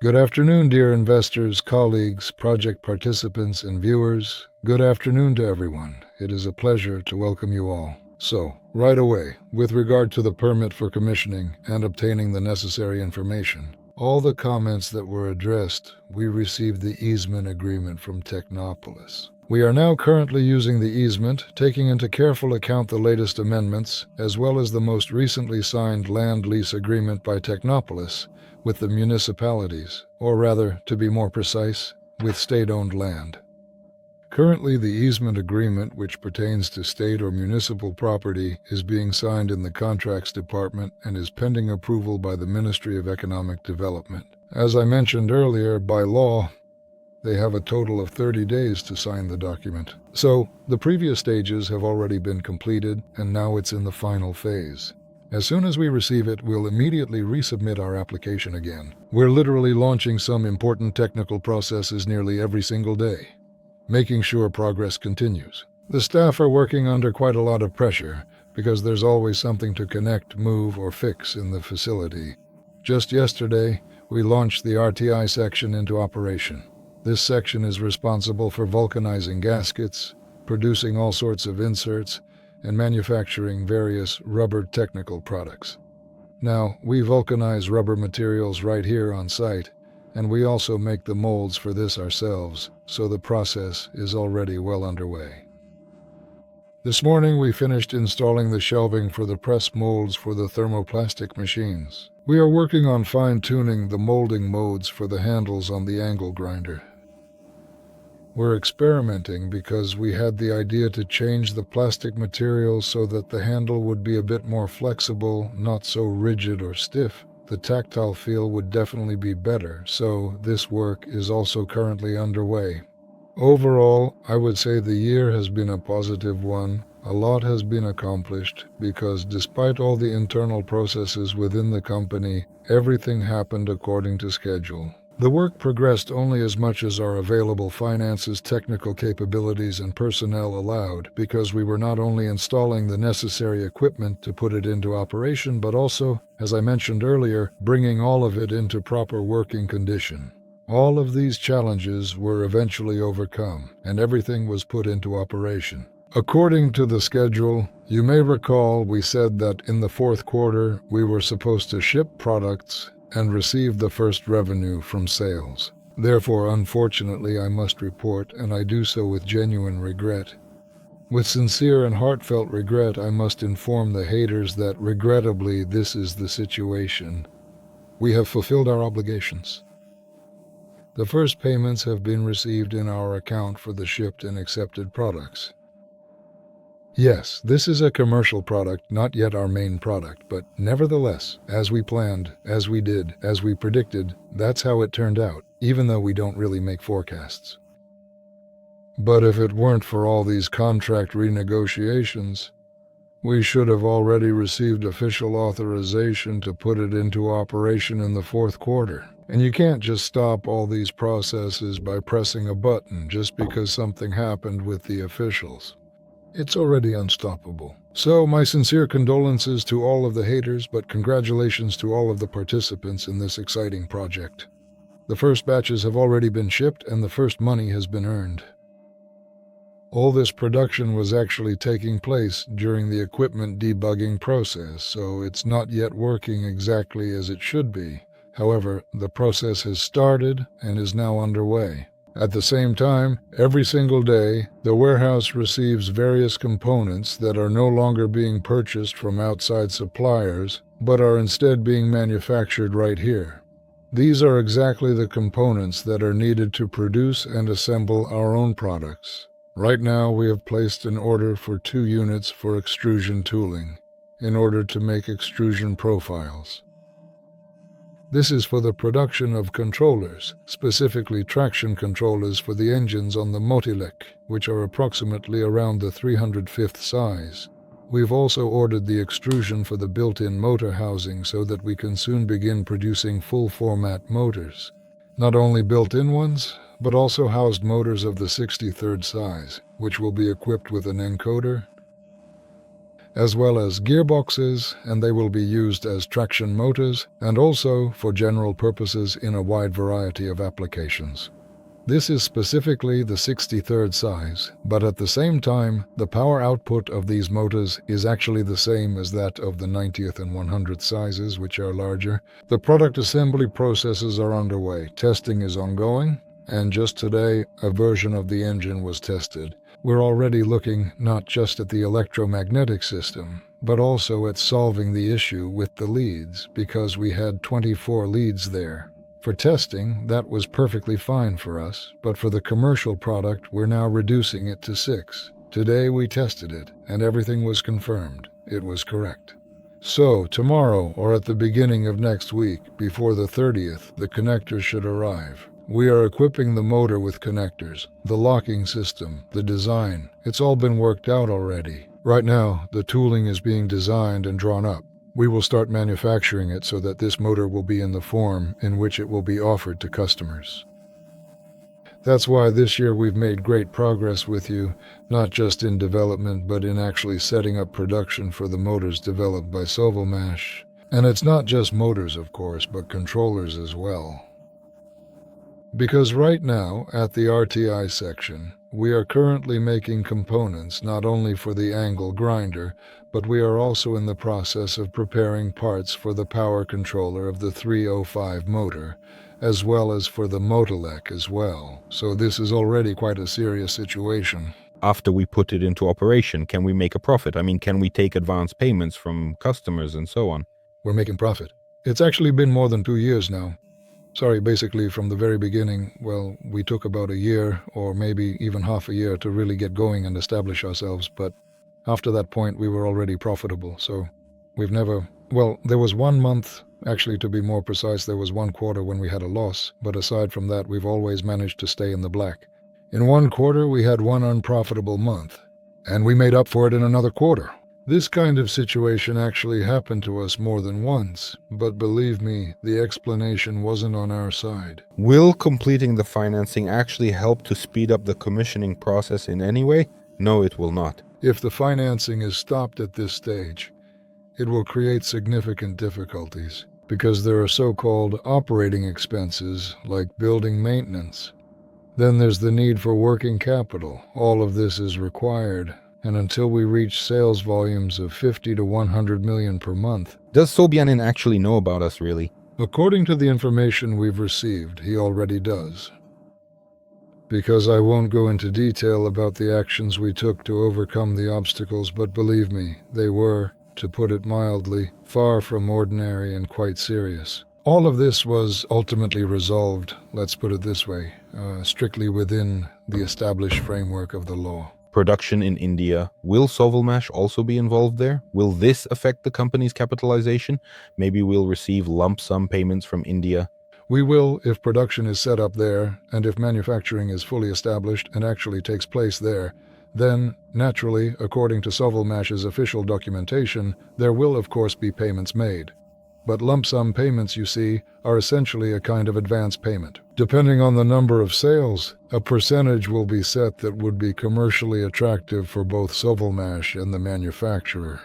Good afternoon, dear investors, colleagues, project participants, and viewers. Good afternoon to everyone. It is a pleasure to welcome you all. So, right away, with regard to the permit for commissioning and obtaining the necessary information, all the comments that were addressed, we received the easement agreement from Technopolis. We are now currently using the easement, taking into careful account the latest amendments, as well as the most recently signed land lease agreement by Technopolis with the municipalities, or rather, to be more precise, with state-owned land. Currently, the easement agreement, which pertains to state or municipal property, is being signed in the Contracts Department and is pending approval by the Ministry of Economic Development. As I mentioned earlier, by law, they have a total of 30 days to sign the document. So, the previous stages have already been completed, and now it's in the final phase. As soon as we receive it, we'll immediately resubmit our application again. We're literally launching some important technical processes nearly every single day, making sure progress continues. The staff are working under quite a lot of pressure, because there's always something to connect, move, or fix in the facility. Just yesterday, we launched the RTI section into operation. This section is responsible for vulcanizing gaskets, producing all sorts of inserts, and manufacturing various rubber technical products. Now, we vulcanize rubber materials right here on site, and we also make the molds for this ourselves, so the process is already well underway. This morning we finished installing the shelving for the press molds for the thermoplastic machines. We are working on fine-tuning the molding modes for the handles on the angle grinder. We're experimenting because we had the idea to change the plastic material so that the handle would be a bit more flexible, not so rigid or stiff. The tactile feel would definitely be better, so this work is also currently underway. Overall, I would say the year has been a positive one. A lot has been accomplished because despite all the internal processes within the company, everything happened according to schedule. The work progressed only as much as our available finances, technical capabilities, and personnel allowed, because we were not only installing the necessary equipment to put it into operation, but also, as I mentioned earlier, bringing all of it into proper working condition. All of these challenges were eventually overcome, and everything was put into operation. According to the schedule, you may recall we said that in the fourth quarter we were supposed to ship products and receive the first revenue from sales. Therefore, unfortunately, I must report, and I do so with genuine regret. With sincere and heartfelt regret, I must inform the haters that, regrettably, this is the situation. We have fulfilled our obligations. The first payments have been received in our account for the shipped and accepted products. Yes, this is a commercial product, not yet our main product, but nevertheless, as we planned, as we did, as we predicted, that's how it turned out, even though we don't really make forecasts. But if it weren't for all these contract renegotiations, we should have already received official authorization to put it into operation in the fourth quarter. And you can't just stop all these processes by pressing a button just because something happened with the officials. It's already unstoppable. So, my sincere condolences to all of the haters, but congratulations to all of the participants in this exciting project. The first batches have already been shipped and the first money has been earned. All this production was actually taking place during the equipment debugging process, so it's not yet working exactly as it should be. However, the process has started and is now underway. At the same time, every single day, the warehouse receives various components that are no longer being purchased from outside suppliers, but are instead being manufactured right here. These are exactly the components that are needed to produce and assemble our own products. Right now, we have placed an order for 2 units for extrusion tooling, in order to make extrusion profiles. This is for the production of controllers, specifically traction controllers for the engines on the Motilek, which are approximately around the 305th size. We've also ordered the extrusion for the built-in motor housing so that we can soon begin producing full-format motors. Not only built-in ones, but also housed motors of the 63rd size, which will be equipped with an encoder. as well as gearboxes, and they will be used as traction motors and also for general purposes in a wide variety of applications. This is specifically the 63rd size, but at the same time, the power output of these motors is actually the same as that of the 90th and 100th sizes, which are larger. The product assembly processes are underway. Testing is ongoing, and just today, a version of the engine was tested. We're already looking not just at the electromagnetic system, but also at solving the issue with the leads, because we had 24 leads there. For testing, that was perfectly fine for us, but for the commercial product, we're now reducing it to 6. Today we tested it, and everything was confirmed. It was correct. So, tomorrow, or at the beginning of next week, before the 30th, the connectors should arrive. We are equipping the motor with connectors, the locking system, the design. It's all been worked out already. Right now, the tooling is being designed and drawn up. We will start manufacturing it so that this motor will be in the form in which it will be offered to customers. That's why this year we've made great progress with you, not just in development, but in actually setting up production for the motors developed by Sovelmash. And it's not just motors, of course, but controllers as well. Because right now, at the RTI section, we are currently making components not only for the angle grinder, but we are also in the process of preparing parts for the power controller of the 305 motor, as well as for the Motelec as well. So this is already quite a serious situation. After we put it into operation, can we make a profit? I mean, can we take advance payments from customers and so on? We're making profit. It's actually been more than 2 years now. Sorry, basically from the very beginning, well, we took about a year or maybe even half a year to really get going and establish ourselves, but after that point we were already profitable, so we've never... Well, there was 1 month, actually to be more precise, there was 1 quarter when we had a loss, but aside from that we've always managed to stay in the black. In 1 quarter we had 1 unprofitable month, and we made up for it in another quarter. This kind of situation actually happened to us more than once, but believe me, the explanation wasn't on our side. Will completing the financing actually help to speed up the commissioning process in any way? No, it will not. If the financing is stopped at this stage, it will create significant difficulties, because there are so-called operating expenses, like building maintenance. Then there's the need for working capital. All of this is required. And until we reach sales volumes of 50 to 100 million per month. Does Sobyanin actually know about us, really? According to the information we've received, he already does. Because I won't go into detail about the actions we took to overcome the obstacles, but believe me, they were, to put it mildly, far from ordinary and quite serious. All of this was ultimately resolved, let's put it this way, strictly within the established framework of the law. Production in India. Will Sovelmash also be involved there? Will this affect the company's capitalization? Maybe we'll receive lump sum payments from India. We will if production is set up there, and if manufacturing is fully established and actually takes place there. Then, naturally, according to Sovelmash's official documentation, there will of course be payments made. But lump sum payments, you see, are essentially a kind of advance payment. Depending on the number of sales, a percentage will be set that would be commercially attractive for both Sovelmash and the manufacturer.